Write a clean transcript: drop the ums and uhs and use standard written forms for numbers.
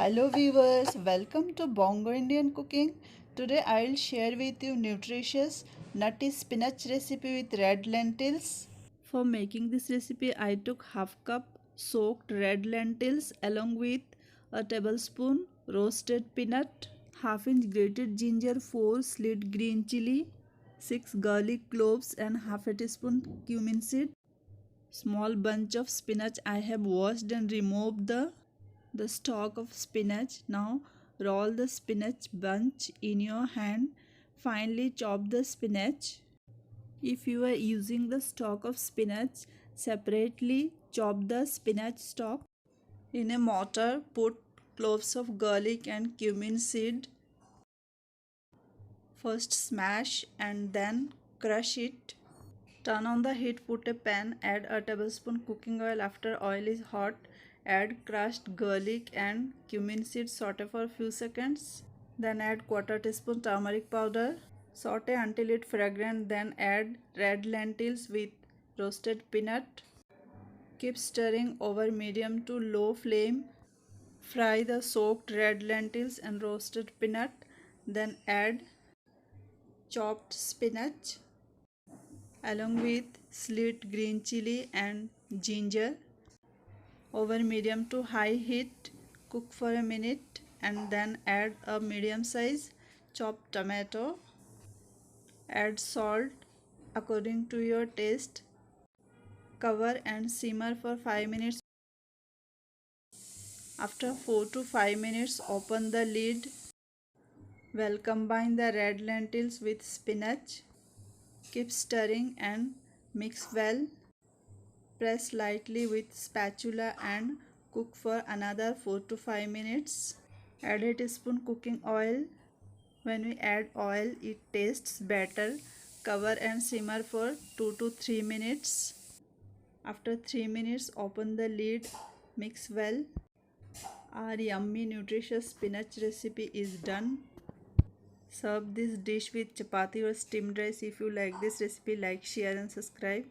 Hello viewers, welcome to Bongo Indian Cooking. Today I will share with you nutritious nutty spinach recipe with red lentils. For making this recipe I took half cup soaked red lentils along with a tablespoon roasted peanut, half inch grated ginger, 4 slit green chilli, 6 garlic cloves and half a teaspoon cumin seed. Small bunch of spinach I have washed and removed the stalk of spinach. Now roll the spinach bunch in your hand. Finely chop the spinach. If you are using the stalk of spinach, separately chop the spinach stalk. In a mortar, put cloves of garlic and cumin seed. First smash and then crush it. Turn on the heat, put a pan, add a tablespoon cooking oil. After oil is hot, add crushed garlic and cumin seeds, saute for a few seconds. Then add quarter teaspoon turmeric powder. Saute until it fragrant, then add red lentils with roasted peanut. Keep stirring over medium to low flame. Fry the soaked red lentils and roasted peanut. Then add chopped spinach along with slit green chili and ginger. Over medium to high heat, cook for a minute and then add a medium size chopped tomato. Add salt according to your taste. Cover and simmer for 5 minutes. After 4 to 5 minutes, open the lid. Well, combine the red lentils with spinach. Keep stirring and mix well. Press lightly with spatula and cook for another 4 to 5 minutes. Add a teaspoon cooking oil. When we add oil, it tastes better. Cover and simmer for 2 to 3 minutes. After 3 minutes, open the lid. Mix well. Our yummy nutritious spinach recipe is done. Serve this dish with chapati or steamed rice. If you like this recipe, like, share and subscribe.